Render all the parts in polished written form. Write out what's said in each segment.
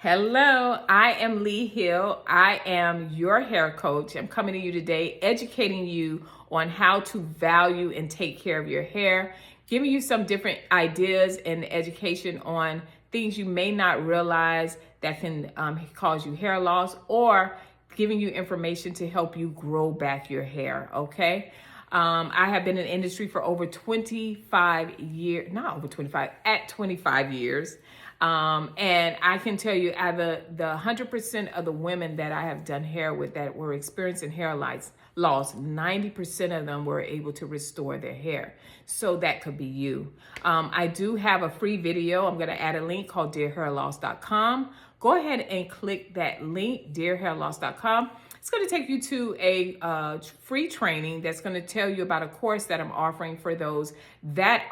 Hello, I am Lee Hill. I am your hair coach. I'm coming to you today, educating you on how to value and take care of your hair, giving you some different ideas and education on things you may not realize that can cause you hair loss, or giving you information to help you grow back your hair, okay? I have been in the industry for over 25 years, not over 25, at 25 years. And I can tell you, out of the 100% of the women that I have done hair with that were experiencing hair loss, 90% of them were able to restore their hair. So that could be you. I do have a free video. I'm going to add a link called dearhairloss.com. Go ahead and click that link, dearhairloss.com. It's going to take you to a free training that's going to tell you about a course that I'm offering for those that's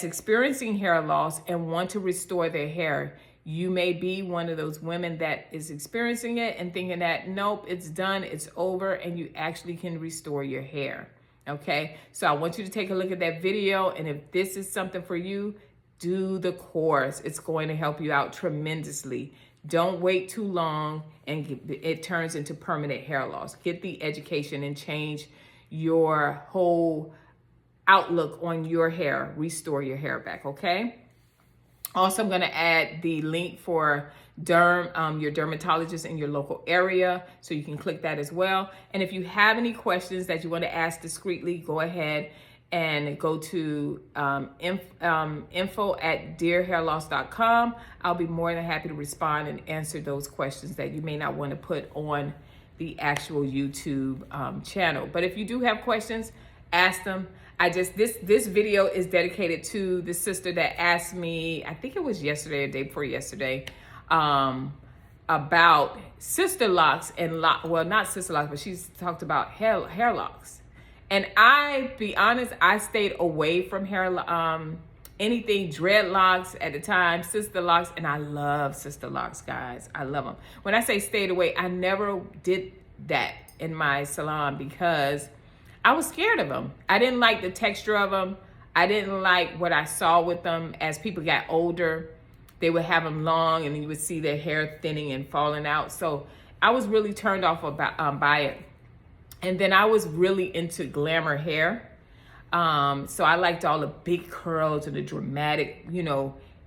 experiencing hair loss and want to restore their hair. You may be one of those women that is experiencing it and thinking that, nope, it's done, it's over, and you actually can restore your hair, okay? So I want you to take a look at that video, and if this is something for you, do the course. It's going to help you out tremendously. Don't wait too long and it turns into permanent hair loss. Get the education and change your whole outlook on your hair. Restore your hair back, okay? Also, I'm going to add the link for your dermatologist in your local area, so you can click that as well. And if you have any questions that you want to ask discreetly, go ahead and go to info@dearhairloss.com. I'll be more than happy to respond and answer those questions that you may not want to put on the actual YouTube channel. But if you do have questions, ask them. This video is dedicated to the sister that asked me, I think it was yesterday or day before yesterday, about sister locks and well, not sister locks, but she's talked about hair locks. And be honest, I stayed away from anything dreadlocks at the time, sister locks, and I love sister locks, guys. I love them. When I say stayed away, I never did that in my salon because I was scared of them. I didn't like the texture of them. I didn't like what I saw with them. As people got older, they would have them long, and you would see their hair thinning and falling out. So I was really turned off by it. And then I was really into glamour hair. So I liked all the big curls and the dramatic,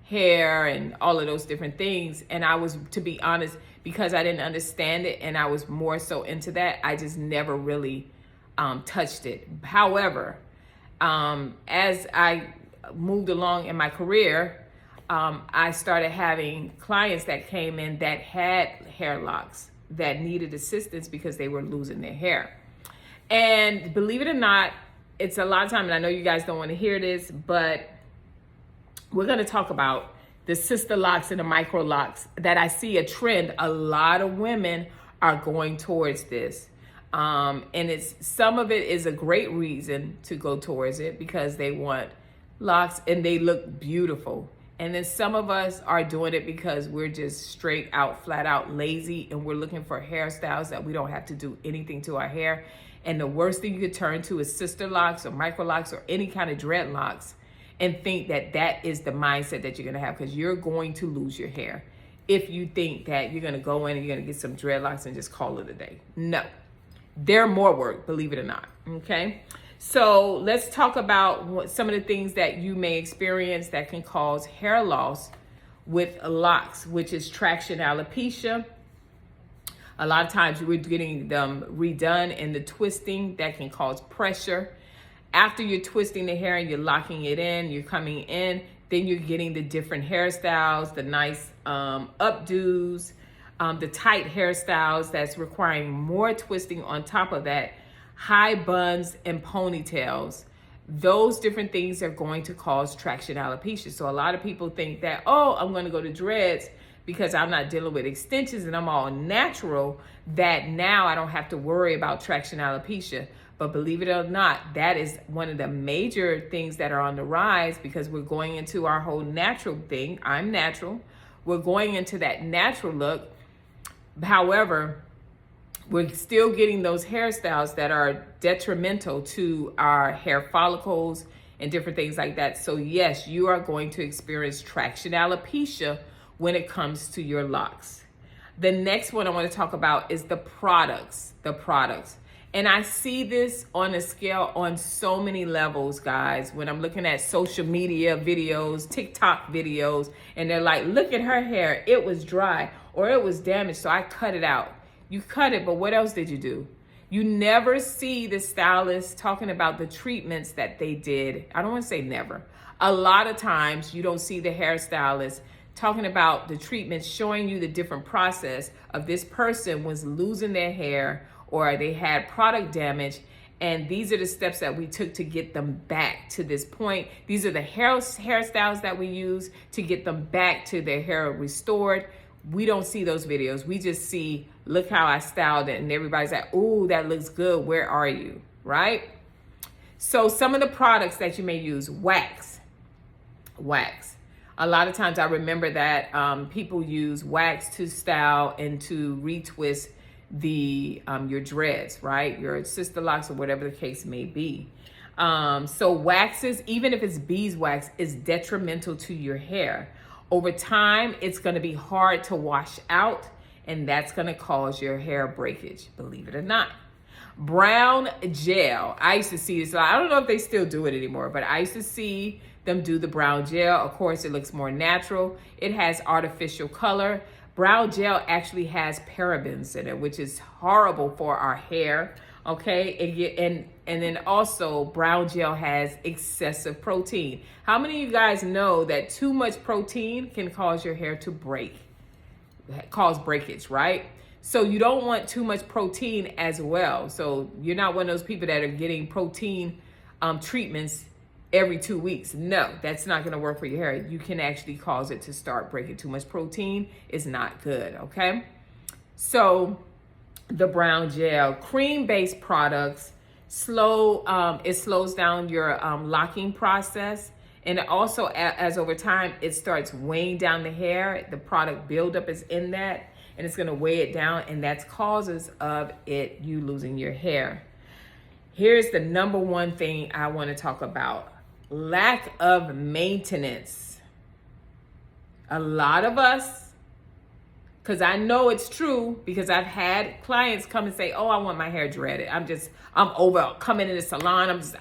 hair and all of those different things. And I was, to be honest, because I didn't understand it and I was more so into that, I just never really touched it. However, as I moved along in my career, I started having clients that came in that had hair locks that needed assistance because they were losing their hair. And believe it or not, it's a lot of time, and I know you guys don't want to hear this, but we're going to talk about the sister locks and the micro locks that I see a trend. A lot of women are going towards this. And some of it is a great reason to go towards it because they want locks and they look beautiful. And then some of us are doing it because we're just straight out, flat out lazy, and we're looking for hairstyles that we don't have to do anything to our hair. And the worst thing you could turn to is sister locks or micro locks or any kind of dreadlocks and think that that is the mindset that you're going to have, because you're going to lose your hair if you think that you're going to go in and you're going to get some dreadlocks and just call it a day. No, they're more work, believe it or not. Okay. So let's talk about some of the things that you may experience that can cause hair loss with locks, which is traction alopecia. A lot of times we're getting them redone, and the twisting that can cause pressure. After you're twisting the hair and you're locking it in, you're coming in, then you're getting the different hairstyles, the nice updos, the tight hairstyles that's requiring more twisting on top of that, high buns and ponytails. Those different things are going to cause traction alopecia. So a lot of people think that, oh, I'm going to go to dreads because I'm not dealing with extensions and I'm all natural, that now I don't have to worry about traction alopecia. But believe it or not, that is one of the major things that are on the rise, because we're going into our whole natural thing. I'm natural. We're going into that natural look. However, we're still getting those hairstyles that are detrimental to our hair follicles and different things like that. So yes, you are going to experience traction alopecia when it comes to your locks. The next one I want to talk about is the products. And I see this on a scale on so many levels, guys. When I'm looking at social media videos, TikTok videos, and they're like, look at her hair. It was dry or it was damaged, so I cut it out. You cut it, but what else did you do? You never see the stylist talking about the treatments that they did. I don't want to say never. A lot of times you don't see the hairstylist talking about the treatments, showing you the different process of this person was losing their hair or they had product damage, and these are the steps that we took to get them back to this point. These are the hairstyles that we use to get them back to their hair restored. We don't see those videos. We just see, look how I styled it, and everybody's like, ooh, that looks good. Where are you, right? So some of the products that you may use, wax. A lot of times I remember that people use wax to style and to retwist your dreads, right? Your sister locks or whatever the case may be. So waxes, even if it's beeswax, is detrimental to your hair. Over time, it's going to be hard to wash out, and that's going to cause your hair breakage, believe it or not. Brown gel. I used to see this. I don't know if they still do it anymore, but I used to see them do the brown gel. Of course, it looks more natural. It has artificial color. Brown gel actually has parabens in it, which is horrible for our hair. Okay, and then also brown gel has excessive protein. How many of you guys know that too much protein can cause your hair to cause breakage, right? So you don't want too much protein as well. So you're not one of those people that are getting protein treatments every 2 weeks. No, that's not going to work for your hair. You can actually cause it to start breaking. Too much protein is not good, okay? So the brown gel, cream-based products, it slows down your locking process. And it also, as over time, it starts weighing down the hair. The product buildup is in that, and it's going to weigh it down, and that's causes of you losing your hair. Here's the number one thing I want to talk about. Lack of maintenance. A lot of us, because I know it's true, because I've had clients come and say, oh, I want my hair dreaded. I'm over coming in the salon. I'm just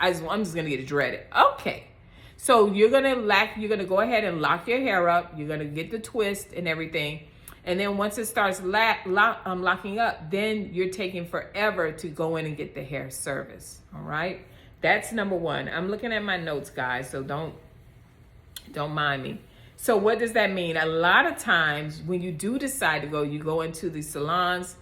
going to get it dreaded. Okay. So you're going to go ahead and lock your hair up. You're going to get the twist and everything. And then once it starts locking up, then you're taking forever to go in and get the hair service. All right. That's number one. I'm looking at my notes, guys, so don't mind me. So what does that mean? A lot of times when you do decide to go, you go into the salons,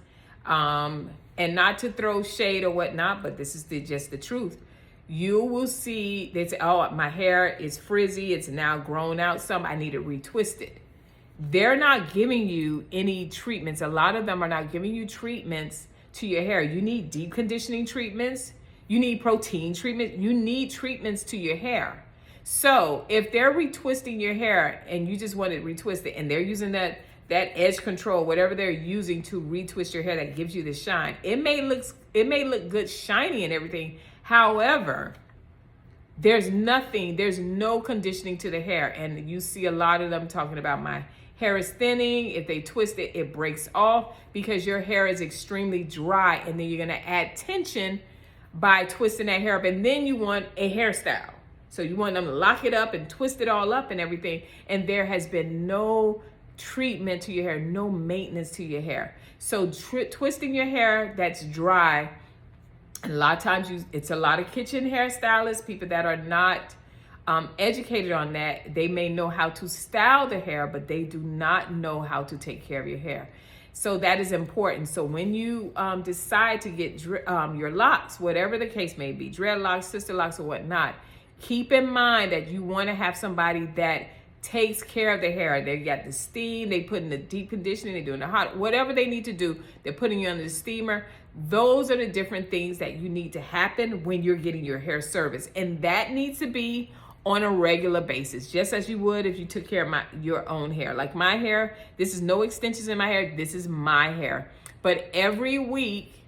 and not to throw shade or whatnot, but this is just the truth. You will see, they say, oh, my hair is frizzy. It's now grown out some. I need it retwisted. They're not giving you any treatments. A lot of them are not giving you treatments to your hair. You need deep conditioning treatments. You need protein treatment. You need treatments to your hair. So if they're retwisting your hair and you just want it retwisted, and they're using that edge control, whatever they're using to retwist your hair that gives you the shine, it may look good, shiny and everything. However, there's no conditioning to the hair. And you see a lot of them talking about my hair is thinning. If they twist it, it breaks off because your hair is extremely dry. And then you're going to add tension by twisting that hair up. And then you want a hairstyle. So you want them to lock it up and twist it all up and everything. And there has been no treatment to your hair, no maintenance to your hair. So twisting your hair that's dry, a lot of times it's a lot of kitchen hairstylists, people that are not educated on that. They may know how to style the hair, but they do not know how to take care of your hair. So that is important. So when you decide to get your locks, whatever the case may be, dreadlocks, sister locks, or whatnot, keep in mind that you want to have somebody that takes care of the hair. They got the steam, they put in the deep conditioning, they're doing the hot, whatever they need to do, they're putting you under the steamer. Those are the different things that you need to happen when you're getting your hair service. And that needs to be on a regular basis, just as you would if you took care of your own hair. Like my hair, this is no extensions in my hair, this is my hair. But every week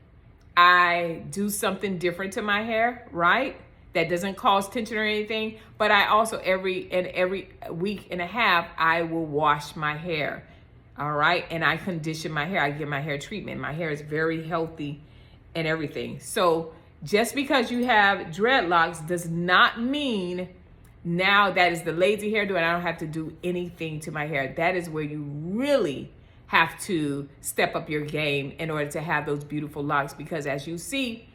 I do something different to my hair, right? that doesn't cause tension or anything. But I also every week and a half, I will wash my hair. All right. And I condition my hair. I give my hair treatment. My hair is very healthy and everything. So just because you have dreadlocks does not mean now that is the lazy hairdo and I don't have to do anything to my hair. That is where you really have to step up your game in order to have those beautiful locks, because as you see,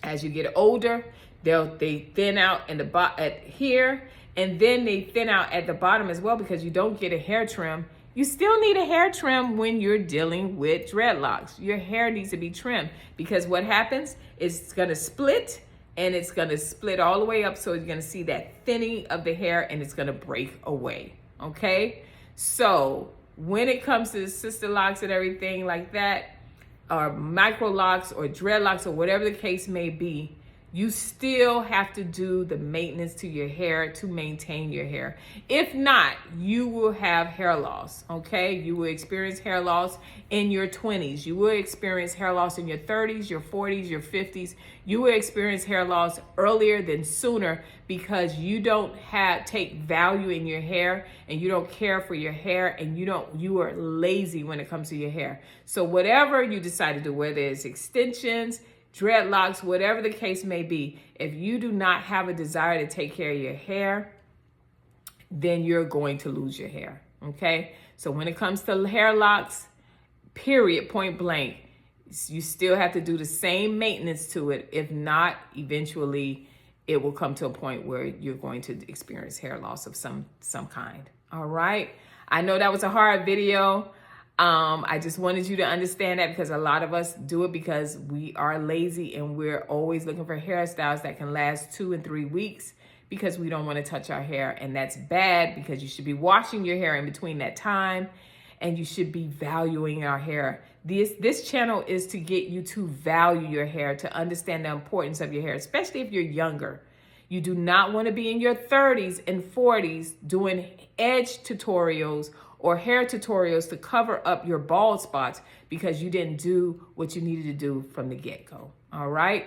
as you get older, they thin out in the at here, and then they thin out at the bottom as well, because you don't get a hair trim. You still need a hair trim when you're dealing with dreadlocks. Your hair needs to be trimmed, because what happens is it's gonna split, and it's gonna split all the way up, so you're gonna see that thinning of the hair, and it's gonna break away, okay? So when it comes to the sister locks and everything like that, or micro locks or dreadlocks or whatever the case may be, you still have to do the maintenance to your hair to maintain your hair. If not, you will have hair loss, okay? You will experience hair loss in your 20s. You will experience hair loss in your 30s, your 40s, your 50s. You will experience hair loss earlier than sooner, because you don't take value in your hair, and you don't care for your hair, and you are lazy when it comes to your hair. So whatever you decide to do, whether it's extensions, dreadlocks, whatever the case may be, if you do not have a desire to take care of your hair, then you're going to lose your hair, okay? So when it comes to hair locks, period, point blank, you still have to do the same maintenance to it. If not, eventually it will come to a point where you're going to experience hair loss of some kind, all right? I know that was a hard video. I just wanted you to understand that, because a lot of us do it because we are lazy, and we're always looking for hairstyles that can last 2 and 3 weeks, because we don't want to touch our hair. And that's bad, because you should be washing your hair in between that time, and you should be valuing our hair. This channel is to get you to value your hair, to understand the importance of your hair, especially if you're younger. You do not want to be in your 30s and 40s doing edge tutorials or hair tutorials to cover up your bald spots, because you didn't do what you needed to do from the get-go. All right?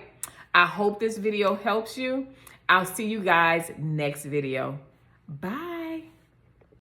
I hope this video helps you. I'll see you guys next video. Bye.